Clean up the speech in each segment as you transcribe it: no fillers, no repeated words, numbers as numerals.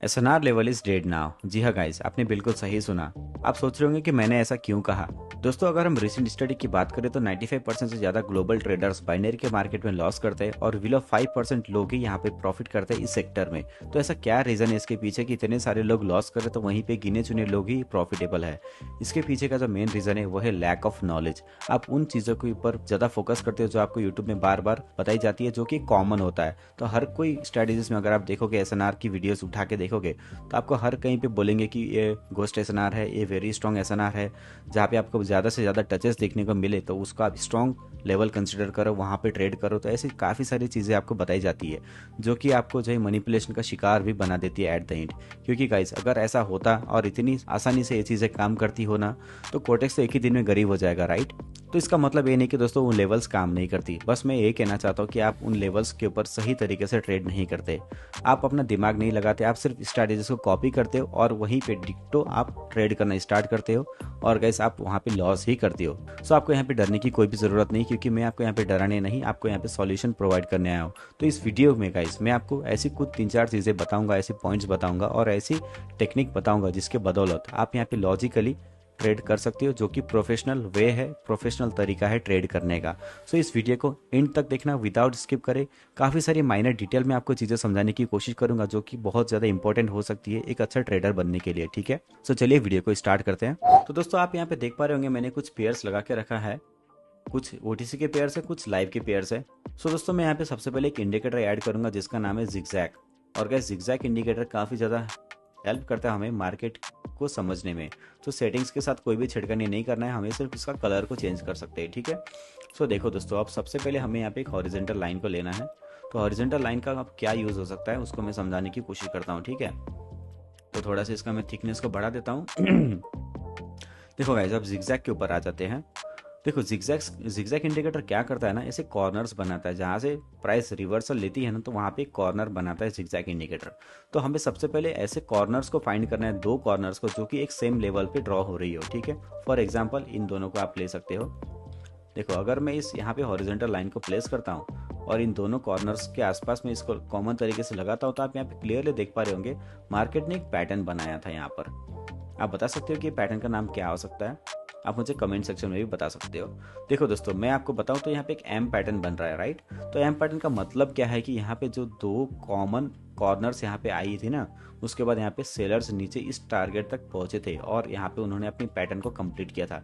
SNR level is dead now. जी हाँ guys, आपने बिल्कुल सही सुना। आप सोच रहे होंगे कि मैंने ऐसा क्यों कहा। दोस्तों, अगर हम रिसेंट स्टडी की बात करें तो 95% से ज़्यादा ग्लोबल ट्रेडर्स बाइनरी के मार्केट में लॉस करते हैं और विलो 5% लोग ही यहाँ पे प्रॉफिट करते हैं इस सेक्टर में। तो ऐसा क्या रीज़न है इसके पीछे कि इतने सारे लोग लॉस कर रहे तो वहीं पे गिने चुने लोग ही प्रॉफिटेबल है। इसके पीछे का जो मेन रीज़न है वो है लैक ऑफ नॉलेज। आप उन चीज़ों के ऊपर ज़्यादा फोकस करते हो जो आपको यूट्यूब में बार बार बताई जाती है, जो कि कॉमन होता है। तो हर कोई स्ट्रेटेजीज में अगर आप देखोगे, एसएनआर की वीडियोस उठा के देखोगे, तो आपको हर कहीं पे बोलेंगे कि ये घोस्ट एसएनआर है, ये वेरी स्ट्रॉन्ग एसएनआर है। जहाँ पे आपको ज़्यादा से ज़्यादा टचेस देखने को मिले तो उसको आप स्ट्रॉन्ग लेवल कंसिडर करो, वहाँ पे ट्रेड करो। तो ऐसी काफ़ी सारी चीज़ें आपको बताई जाती है जो कि आपको जो है मनीपुलेशन का शिकार भी बना देती है एट द एंड। क्योंकि गाइस, अगर ऐसा होता और इतनी आसानी से ये चीज़ें काम करती हो ना, तो कोटेक्स तो एक ही दिन में गरीब हो जाएगा, राइट। तो इसका मतलब ये नहीं कि दोस्तों उन लेवल्स काम नहीं करती। बस मैं ये कहना चाहता हूँ कि आप उन लेवल्स के ऊपर सही तरीके से ट्रेड नहीं करते। आप अपना दिमाग नहीं लगाते, आप सिर्फ स्ट्रैटेजीज को कॉपी करते हो और वहीं पे डिक्टो आप ट्रेड करना स्टार्ट करते हो और गैस आप वहाँ पे लॉस ही करते हो। सो आपको यहाँ पे डरने की कोई भी ज़रूरत नहीं, क्योंकि मैं आपको यहाँ पे डराने नहीं, आपको यहाँ पे सॉल्यूशन प्रोवाइड करने आया हूँ। तो इस वीडियो में गाइस मैं आपको ऐसी कुछ 3-4 चीज़ें बताऊँगा, ऐसे पॉइंट्स बताऊँगा और ऐसी टेक्निक बताऊँगा जिसके बदौलत आप यहाँ पे लॉजिकली ट्रेड कर सकते हो, जो कि प्रोफेशनल वे है, प्रोफेशनल तरीका है ट्रेड करने का। सो इस वीडियो को एंड तक देखना विदाउट स्किप करे। काफ़ी सारी माइनर डिटेल में आपको चीज़ें समझाने की कोशिश करूंगा जो कि बहुत ज़्यादा इंपॉर्टेंट हो सकती है एक अच्छा ट्रेडर बनने के लिए, ठीक है। सो चलिए वीडियो को स्टार्ट करते हैं। तो दोस्तों, आप यहाँ पे देख पा रहे होंगे मैंने कुछ पेयर्स लगा के रखा है। कुछ ओटीसी के पेयर्स है, कुछ लाइव के पेयर्स है। सो दोस्तों, मैं यहाँ पे सबसे पहले एक इंडिकेटर ऐड करूंगा जिसका नाम है जिगजैग। और गैस, जिगजैग इंडिकेटर काफ़ी ज़्यादा हेल्प करता है हमें मार्केट को समझने में। तो सेटिंग्स के साथ कोई भी छिड़कानी नहीं करना है, हमें सिर्फ इसका कलर को चेंज कर सकते हैं, ठीक है। सो देखो दोस्तों, अब सबसे पहले हमें यहाँ पे एक हॉरिजेंटल लाइन को लेना है। तो हॉरिजेंटल लाइन का अब क्या यूज़ हो सकता है उसको मैं समझाने की कोशिश करता हूँ, ठीक है। तो थोड़ा सा इसका मैं थिकनेस को बढ़ा देता हूँ। देखो गाइस, अब जिगजैग के ऊपर आ जाते हैं। देखो, जिगजैग जिगजैग इंडिकेटर क्या करता है ना, ऐसे कॉर्नर्स बनाता है। जहाँ से प्राइस रिवर्सल लेती है ना, तो वहाँ पे एक कॉर्नर बनाता है जिगजैग इंडिकेटर। तो हमें सबसे पहले ऐसे कॉर्नर्स को फाइंड करना है, दो कॉर्नर्स को जो कि एक सेम लेवल पे ड्रॉ हो रही हो, ठीक है। फॉर एग्जांपल इन दोनों को आप ले सकते हो। देखो, अगर मैं इस यहाँ पे हॉरिजॉन्टल लाइन को प्लेस करता हूँ और इन दोनों कॉर्नर्स के आसपास में इसको कॉमन तरीके से लगाता हूँ, तो आप यहाँ पे क्लियरली देख पा रहे होंगे मार्केट ने एक पैटर्न बनाया था यहाँ पर। आप बता सकते हो कि पैटर्न का नाम क्या हो सकता है? आप मुझे कमेंट सेक्शन में भी बता सकते हो। देखो दोस्तों, मैं आपको बताऊं तो यहाँ पे एक एम पैटर्न बन रहा है, राइट। तो एम पैटर्न का मतलब क्या है कि यहाँ पे जो दो कॉमन कॉर्नर्स यहाँ पे आई थी ना, उसके बाद यहाँ पे सेलर्स नीचे इस टारगेट तक पहुंचे थे और यहाँ पे उन्होंने अपनी पैटर्न को कंप्लीट किया था।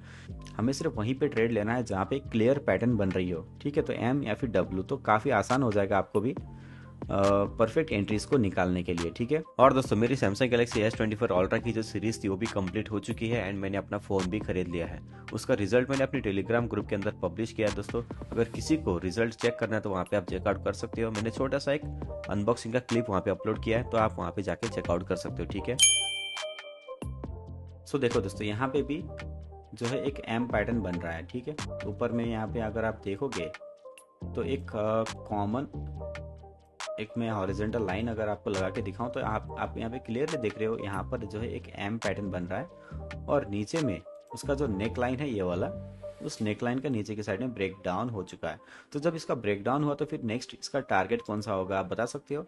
हमें सिर्फ वहीं पे ट्रेड लेना है जहाँ पे क्लियर पैटर्न बन रही हो, ठीक है। तो एम या फिर डब्ल्यू, तो काफ़ी आसान हो जाएगा आपको भी परफेक्ट एंट्रीज को निकालने के लिए, ठीक है। और दोस्तों, मेरी सैमसंग गैलेक्सी S24 अल्ट्रा की जो सीरीज थी वो भी कंप्लीट हो चुकी है एंड मैंने अपना फ़ोन भी खरीद लिया है। उसका रिजल्ट मैंने अपने टेलीग्राम ग्रुप के अंदर पब्लिश किया है दोस्तों। अगर किसी को रिजल्ट चेक करना है तो वहाँ पे आप चेकआउट कर सकते हो। मैंने छोटा सा एक अनबॉक्सिंग का क्लिप वहाँ पे अपलोड किया है, तो आप वहाँ पे जाके चेकआउट कर सकते हो, ठीक है। सो देखो दोस्तों, यहाँ पे भी जो है एक एम पैटर्न बन रहा है, ठीक है। ऊपर में यहाँ पे अगर आप देखोगे तो एक कॉमन, एक मैं हॉरिजॉन्टल लाइन अगर आपको लगा के दिखाऊं तो आप यहाँ पे क्लियरली देख रहे हो, यहाँ पर जो है एक एम पैटर्न बन रहा है और नीचे में उसका जो नेक लाइन है ये वाला, उस नेक लाइन का नीचे की साइड में ब्रेक डाउन हो चुका है। तो जब इसका ब्रेक डाउन हुआ तो फिर नेक्स्ट इसका टारगेट कौन सा होगा, आप बता सकते हो?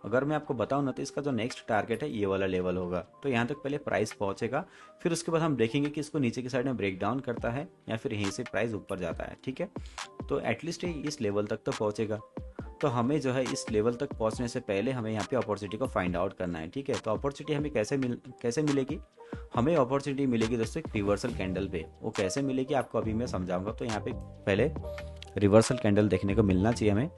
अगर मैं आपको बताऊं ना, तो इसका जो नेक्स्ट टारगेट है ये वाला लेवल होगा। तो यहाँ तक पहले प्राइस पहुंचेगा, फिर उसके बाद हम देखेंगे कि इसको नीचे की साइड में ब्रेक डाउन करता है या फिर यहीं से प्राइस ऊपर जाता है, ठीक है। तो एटलीस्ट इस लेवल तक तो पहुंचेगा। तो हमें जो है इस लेवल तक पहुंचने से पहले हमें यहाँ पे अपॉर्चुनिटी को फाइंड आउट करना है, ठीक है। तो अपॉर्चुनिटी हमें कैसे मिलेगी? हमें अपॉर्चुनिटी मिलेगी दोस्तों एक रिवर्सल कैंडल पे। वो कैसे मिलेगी आपको अभी मैं समझाऊंगा। तो यहाँ पे पहले रिवर्सल कैंडल देखने को मिलना चाहिए हमें।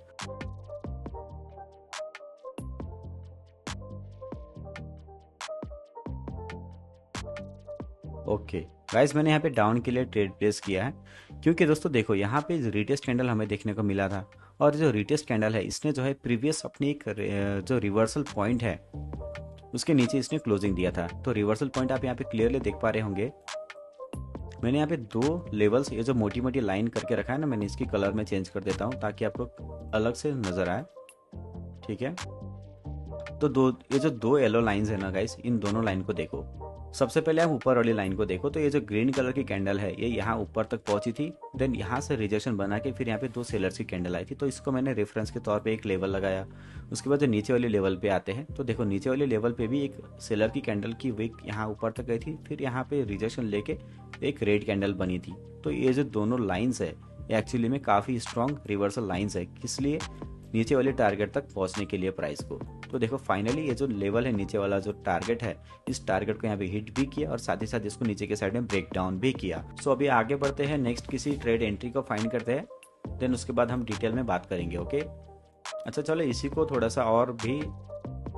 ओके गाइस, मैंने यहाँ पे डाउन के लिए ट्रेड प्लेस किया है, क्योंकि दोस्तों देखो, यहाँ पे रिटेस्ट कैंडल हमें देखने को मिला था और जो रिटेस्ट कैंडल है इसने जो है प्रीवियस अपनी एक जो रिवर्सल पॉइंट है उसके नीचे इसने क्लोजिंग दिया था। तो रिवर्सल पॉइंट आप यहाँ पे क्लियरली देख पा रहे होंगे। मैंने यहाँ पे दो लेवल्स, ये जो मोटी मोटी लाइन करके रखा है ना, मैंने इसकी कलर में चेंज कर देता हूँ ताकि आपको अलग से नजर आए, ठीक है। तो ये जो दो येलो लाइंस है ना गाइस, इन दोनों लाइन को देखो। सबसे पहले आप ऊपर वाली लाइन को देखो, तो ये जो ग्रीन कलर की कैंडल है ये यहाँ ऊपर तक पहुंची थी, देन यहाँ से रिजेक्शन बना के फिर यहाँ पे 2 सेलर्स की कैंडल आई थी, तो इसको मैंने रेफरेंस के तौर पे एक लेवल लगाया। उसके बाद जो नीचे वाले लेवल पे आते हैं, तो देखो नीचे वाले लेवल पे भी एक सेलर की कैंडल की विक यहाँ ऊपर तक गई थी, फिर यहाँ पे रिजेक्शन लेके एक रेड कैंडल बनी थी। तो ये जो दोनों लाइन्स है ये एक्चुअली में काफ़ी स्ट्रॉन्ग रिवर्सल लाइन्स है, इसलिए नीचे वाले टारगेट तक पहुंचने के लिए प्राइस को। तो देखो फाइनली ये जो लेवल है नीचे वाला जो टारगेट है, इस टारगेट को यहाँ पे हिट भी किया और साथ ही साथ इसको नीचे के साइड में ब्रेक डाउन भी किया। सो अभी आगे बढ़ते हैं, नेक्स्ट किसी ट्रेड एंट्री को फाइंड करते हैं, देन उसके बाद हम डिटेल में बात करेंगे। ओके, अच्छा चलो इसी को थोड़ा सा और भी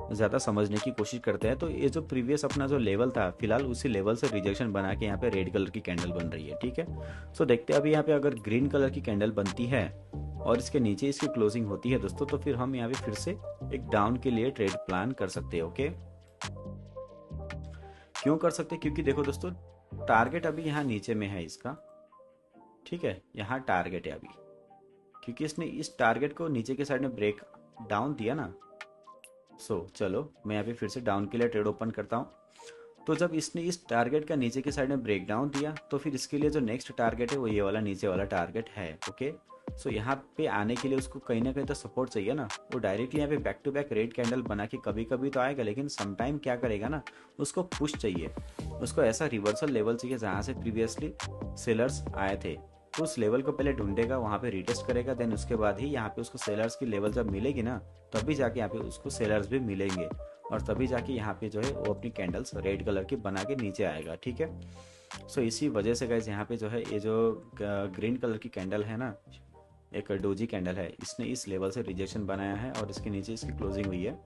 ज़्यादा समझने की कोशिश करते हैं। तो ये जो प्रीवियस अपना जो लेवल था, फिलहाल उसी लेवल से रिजेक्शन बना के यहाँ पे रेड कलर की कैंडल बन रही है, ठीक है। सो देखते हैं अभी यहाँ पे अगर ग्रीन कलर की कैंडल बनती है और इसके नीचे इसकी क्लोजिंग होती है दोस्तों, तो फिर हम यहाँ पे फिर से एक डाउन के लिए ट्रेड प्लान कर सकते हैं। ओके, क्यों कर सकते हैं? क्योंकि देखो दोस्तों टारगेट अभी यहाँ नीचे में है इसका, ठीक है, यहाँ टारगेट है अभी, क्योंकि इसने इस टारगेट को नीचे के साइड में ब्रेक डाउन दिया ना। चलो मैं यहाँ पे फिर से डाउन के लिए ट्रेड ओपन करता हूँ। तो जब इसने इस टारगेट का नीचे की साइड में ब्रेक डाउन दिया, तो फिर इसके लिए जो नेक्स्ट टारगेट है वो ये वाला नीचे वाला टारगेट है। ओके, यहाँ पे आने के लिए उसको कहीं ना कहीं तो सपोर्ट चाहिए ना। वो डायरेक्टली यहाँ पे back to back red candle बना के कभी कभी तो आएगा, लेकिन समटाइम क्या करेगा ना, उसको पुश चाहिए, उसको ऐसा रिवर्सल लेवल चाहिए जहाँ से प्रीवियसली सेलर्स आए थे। तो उस लेवल को पहले ढूंढेगा, वहाँ पे रिटेस्ट करेगा, देन उसके बाद ही यहाँ पे उसको सेलर्स की लेवल जब मिलेगी ना, तभी जाके यहाँ पे उसको सेलर्स भी मिलेंगे और तभी जाके यहाँ पे जो है वो अपनी कैंडल्स रेड कलर की बना के नीचे आएगा, ठीक है। इसी वजह से गाइस यहाँ पे जो है ये जो ग्रीन कलर की कैंडल है ना, एक डोजी कैंडल है, इसने इस लेवल से रिजेक्शन बनाया है और इसके नीचे इसकी क्लोजिंग हुई है।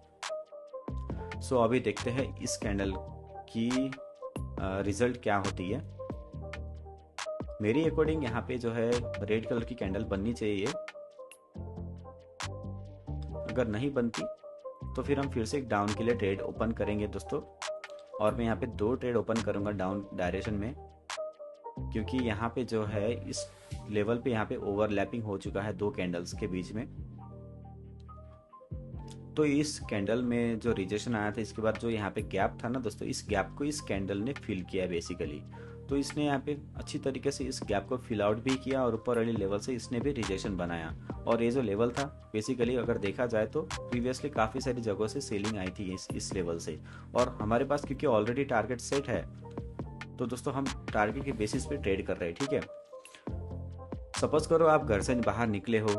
अभी देखते हैं इस कैंडल की रिजल्ट क्या होती है। मेरी अकॉर्डिंग यहाँ पे जो है रेड कलर की कैंडल बननी चाहिए, अगर नहीं बनती तो फिर हम फिर से एक डाउन के लिए ट्रेड ओपन करेंगे दोस्तों। और मैं यहाँ पे 2 ट्रेड ओपन करूंगा डाउन डायरेक्शन में, क्योंकि यहाँ पे जो है इस लेवल पे यहाँ पे ओवरलैपिंग हो चुका है 2 कैंडल्स के बीच में। तो इस कैंडल में जो रिजेक्शन आया था, इसके बाद जो यहाँ पे गैप था ना दोस्तों, इस गैप को इस कैंडल ने फिल किया बेसिकली। तो इसने यहाँ पे अच्छी तरीके से इस गैप को फिल आउट भी किया और ऊपर वाले लेवल से इसने भी रिजेक्शन बनाया। और ये जो लेवल था बेसिकली अगर देखा जाए तो प्रीवियसली काफ़ी सारी जगहों से सेलिंग आई थी इस लेवल से, और हमारे पास क्योंकि ऑलरेडी टारगेट सेट है, तो दोस्तों हम टारगेट के बेसिस पे ट्रेड कर रहे हैं, ठीक है। सपोज करो आप घर से बाहर निकले हो,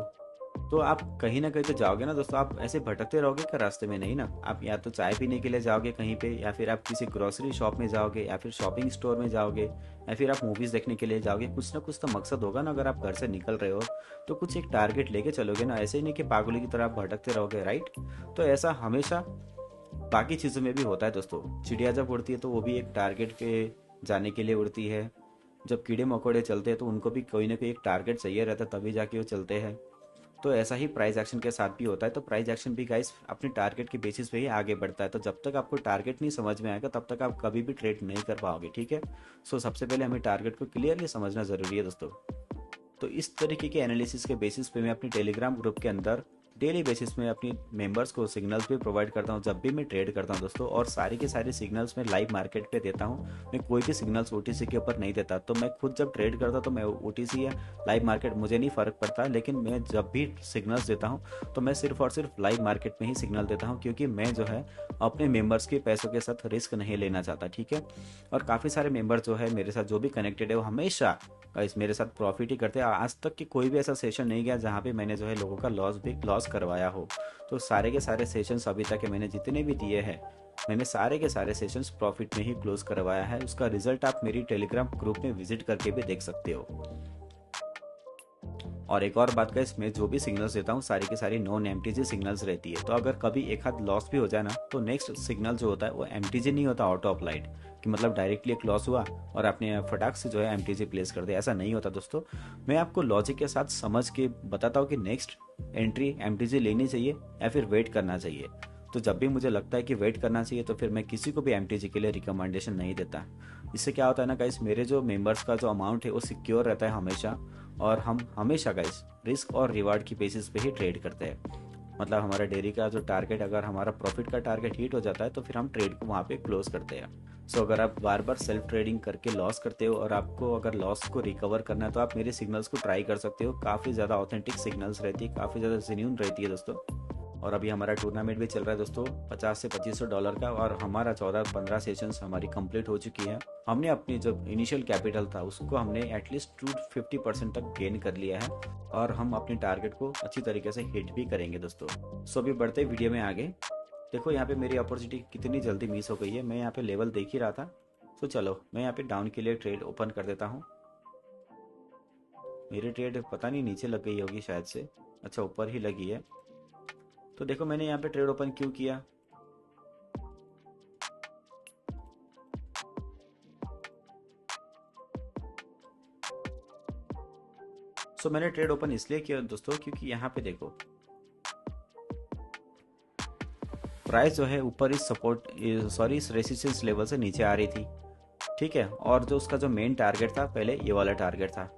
तो आप कहीं ना कहीं तो जाओगे ना दोस्तों, आप ऐसे भटकते रहोगे क्या रास्ते में? नहीं ना, आप या तो चाय पीने के लिए जाओगे कहीं पे, या फिर आप किसी ग्रोसरी शॉप में जाओगे, या फिर शॉपिंग स्टोर में जाओगे, या फिर आप मूवीज देखने के लिए जाओगे। कुछ ना कुछ तो मकसद होगा ना, अगर आप घर से निकल रहे हो तो कुछ एक टारगेट लेके चलोगे ना, ऐसे ही नहीं कि पागलों की तरह आप भटकते रहोगे, राइट। तो ऐसा हमेशा बाकी चीज़ों में भी होता है दोस्तों। चिड़िया जब उड़ती है तो वो भी एक टारगेट पे जाने के लिए उड़ती है, जब कीड़े मकोड़े चलते हैं तो उनको भी कोई ना कोई एक टारगेट चाहिए रहता है, तभी जाके वो चलते हैं। तो ऐसा ही प्राइस एक्शन के साथ भी होता है। तो प्राइस एक्शन भी गाइस अपने टारगेट के बेसिस पे ही आगे बढ़ता है। तो जब तक आपको टारगेट नहीं समझ में आएगा तब तक आप कभी भी ट्रेड नहीं कर पाओगे, ठीक है। सबसे पहले हमें टारगेट को क्लियरली समझना ज़रूरी है दोस्तों। तो इस तरीके के एनालिसिस के बेसिस पे मैं अपनी टेलीग्राम ग्रुप के अंदर डेली बेसिस में अपनी मेंबर्स को सिग्नल्स भी प्रोवाइड करता हूँ जब भी मैं ट्रेड करता हूँ दोस्तों। और सारे के सारे सिग्नल्स मैं लाइव मार्केट पे देता हूँ, मैं कोई भी सिग्नल्स ओटीसी के ऊपर नहीं देता। तो मैं खुद जब ट्रेड करता तो मैं ओटीसी या लाइव मार्केट मुझे नहीं फ़र्क पड़ता, लेकिन मैं जब भी सिग्नल्स देता हूँ तो मैं सिर्फ और सिर्फ लाइव मार्केट में ही सिग्नल देता हूँ, क्योंकि मैं जो है अपने मेंबर्स के पैसों के साथ रिस्क नहीं लेना चाहता, ठीक है। और काफ़ी सारे मेंबर जो है मेरे साथ जो भी कनेक्टेड है वो हमेशा मेरे साथ प्रॉफिट ही करते हैं। आज तक कि कोई भी ऐसा सेशन नहीं गया जहाँ पे मैंने जो है लोगों का लॉस करवाया हो। तो सारे के सारे सेशंस अभी तक मैंने जितने भी दिए हैं, मैंने सारे के सारे सेशंस प्रॉफिट में ही क्लोज करवाया है। उसका रिजल्ट आप मेरी टेलीग्राम ग्रुप में विजिट करके भी देख सकते हो। और एक और बात का, इसमें जो भी सिग्नल्स देता हूँ सारी की सारी नॉन एमटीजी सिग्नल्स रहती है। तो अगर कभी एक हाथ लॉस भी हो जाए ना, तो नेक्स्ट सिग्नल जो होता है वो एमटीजी नहीं होता आउट ऑफ लाइट, कि मतलब डायरेक्टली एक लॉस हुआ और आपने फटाक से जो है एमटीजी प्लेस कर दिया, ऐसा नहीं होता दोस्तों। मैं आपको लॉजिक के साथ समझ के बताता हूँ कि नेक्स्ट एंट्री एमटीजी लेनी चाहिए या फिर वेट करना चाहिए। तो जब भी मुझे लगता है कि वेट करना चाहिए तो फिर मैं किसी को भी एमटीजी के लिए रिकमेंडेशन नहीं देता। इससे क्या होता है ना गाइस, मेरे जो मेंबर्स का जो अमाउंट है वो सिक्योर रहता है हमेशा, और हम हमेशा गाइस रिस्क और रिवार्ड की बेसिस पे ही ट्रेड करते हैं। मतलब हमारा डेली का जो टारगेट, अगर हमारा प्रॉफिट का टारगेट हिट हो जाता है तो फिर हम ट्रेड को वहाँ पे क्लोज करते हैं। सो अगर आप बार बार सेल्फ ट्रेडिंग करके लॉस करते हो और आपको अगर लॉस को रिकवर करना है तो आप मेरे सिग्नल्स को ट्राई कर सकते हो। काफ़ी ज़्यादा ऑथेंटिक सिग्नल्स रहती है, काफ़ी ज़्यादा जेन्यून रहती है दोस्तों। और अभी हमारा टूर्नामेंट भी चल रहा है दोस्तों, 50 से $2500 का, और हमारा 14-15 सेशंस हमारी कंप्लीट हो चुकी है। हमने अपनी जो इनिशियल कैपिटल था उसको हमने एटलीस्ट 250% तक गेन कर लिया है, और हम अपने टारगेट को अच्छी तरीके से हिट भी करेंगे दोस्तों। सो अभी बढ़ते वीडियो में आगे। देखो यहाँ पे मेरी अपॉर्चुनिटी कितनी जल्दी मिस हो गई है, मैं यहाँ पे लेवल देख ही रहा था। तो चलो मैं यहाँ पे डाउन के लिए ट्रेड ओपन कर देता हूँ। मेरी ट्रेड पता नहीं नीचे लग गई होगी शायद से, अच्छा ऊपर ही लगी है। तो देखो मैंने यहाँ पे ट्रेड ओपन क्यों किया। सो मैंने ट्रेड ओपन इसलिए किया दोस्तों क्योंकि यहाँ पे देखो प्राइस जो है ऊपर इस सपोर्ट सॉरी इस रेसिस्टेंस लेवल से नीचे आ रही थी, ठीक है। और जो उसका जो मेन टारगेट था पहले ये वाला टारगेट था।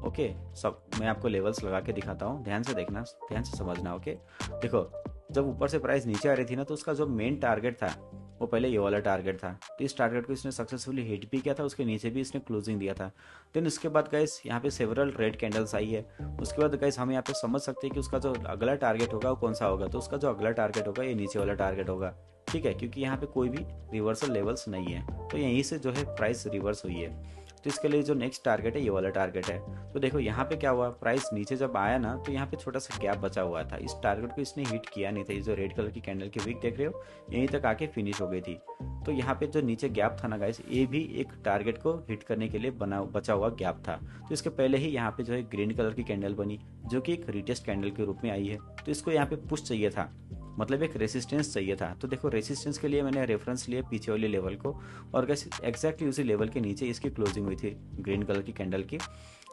ओके, सब मैं आपको लेवल्स लगा के दिखाता हूँ, ध्यान से देखना, ध्यान से समझना। ओके देखो, जब ऊपर से प्राइस नीचे आ रही थी ना तो उसका जो मेन टारगेट था वो पहले ये वाला टारगेट था। तो इस टारगेट को इसने सक्सेसफुली हिट भी किया था, उसके नीचे भी इसने क्लोजिंग दिया था। देन उसके बाद गाइस यहाँ पे सेवरल रेड कैंडल्स आई है। उसके बाद गाइस हम यहाँ पे समझ सकते हैं कि उसका जो अगला टारगेट होगा वो कौन सा होगा। तो उसका जो अगला टारगेट होगा ये नीचे वाला टारगेट होगा, ठीक है, क्योंकि यहाँ पे कोई भी रिवर्सल लेवल्स नहीं है। तो यहीं से जो है प्राइस रिवर्स हुई है। तो इसके लिए जो नेक्स्ट टारगेट है ये वाला टारगेट है। तो देखो यहाँ पे क्या हुआ, प्राइस नीचे जब आया ना तो यहाँ पे छोटा सा गैप बचा हुआ था। इस टारगेट को इसने हिट किया नहीं था। ये जो रेड कलर की कैंडल की विक देख रहे हो यहीं तक आके फिनिश हो गई थी। तो यहाँ पे जो नीचे गैप था ना गाइस, ये भी एक टारगेट को हिट करने के लिए बचा हुआ गैप था। तो इसके पहले ही यहाँ पे जो है ग्रीन कलर की कैंडल बनी जो कि एक रिटेस्ट कैंडल के रूप में आई है। तो इसको यहाँ पे पुश चाहिए था, मतलब एक रेसिस्टेंस चाहिए था। तो देखो रेसिस्टेंस के लिए मैंने रेफरेंस लिया पीछे वाले लेवल को, और गाइस एग्जैक्टली उसी लेवल के नीचे इसकी क्लोजिंग हुई थी ग्रीन कलर की कैंडल की।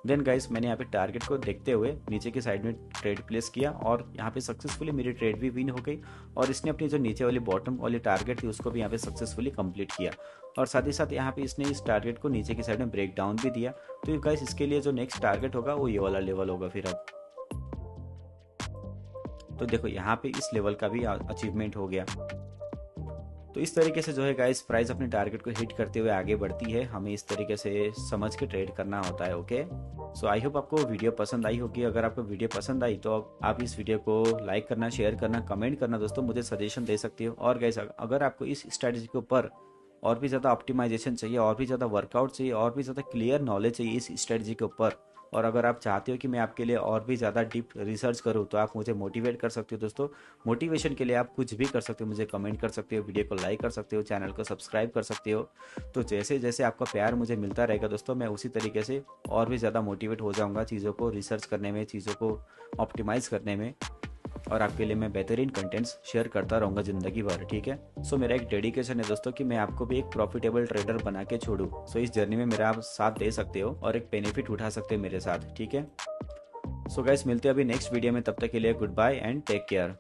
देन गाइस मैंने यहाँ पे टारगेट को देखते हुए नीचे की साइड में ट्रेड प्लेस किया, और यहाँ पे सक्सेसफुली मेरी ट्रेड भी विन हो गई। और इसने अपनी जो नीचे वाली बॉटम वाली टारगेट थी उसको भी यहाँ पे सक्सेसफुली कंप्लीट किया, और साथ ही साथ यहाँ पे इसने इस टारगेट को नीचे की साइड में ब्रेक डाउन भी दिया। तो गाइस इसके लिए जो नेक्स्ट टारगेट होगा वो ये वाला लेवल होगा फिर अब। तो देखो यहाँ पे इस लेवल का भी अचीवमेंट हो गया। तो इस तरीके से जो है गाइस प्राइस अपने टारगेट को हिट करते हुए आगे बढ़ती है। हमें इस तरीके से समझ के ट्रेड करना होता है। ओके, सो आई होप आपको वीडियो पसंद आई होगी। अगर आपको वीडियो पसंद आई तो आप इस वीडियो को लाइक करना, शेयर करना, कमेंट करना दोस्तों, मुझे सजेशन दे सकती हो। और गाइस अगर आपको इस स्ट्रैटेजी के ऊपर और भी ज़्यादा ऑप्टिमाइजेशन चाहिए, और भी ज़्यादा वर्कआउट चाहिए, और भी ज़्यादा क्लियर नॉलेज चाहिए इस स्ट्रैटेजी के ऊपर, और अगर आप चाहते हो कि मैं आपके लिए और भी ज़्यादा डीप रिसर्च करूँ तो आप मुझे मोटिवेट कर सकते हो दोस्तों। मोटिवेशन के लिए आप कुछ भी कर सकते हो, मुझे कमेंट कर सकते हो, वीडियो को लाइक कर सकते हो, चैनल को सब्सक्राइब कर सकते हो। तो जैसे जैसे आपका प्यार मुझे मिलता रहेगा दोस्तों, मैं उसी तरीके से और भी ज़्यादा मोटिवेट हो जाऊँगा चीज़ों को रिसर्च करने में, चीज़ों को ऑप्टिमाइज़ करने में, और आपके लिए मैं बेहतरीन कंटेंट्स शेयर करता रहूँगा ज़िंदगी भर, ठीक है। सो मेरा एक डेडिकेशन है दोस्तों कि मैं आपको भी एक प्रॉफिटेबल ट्रेडर बना के छोड़ूँ। सो इस जर्नी में मेरा आप साथ दे सकते हो और एक बेनिफिट उठा सकते हो मेरे साथ, ठीक है। सो गाइस मिलते हैं अभी नेक्स्ट वीडियो में, तब तक के लिए goodbye and take care.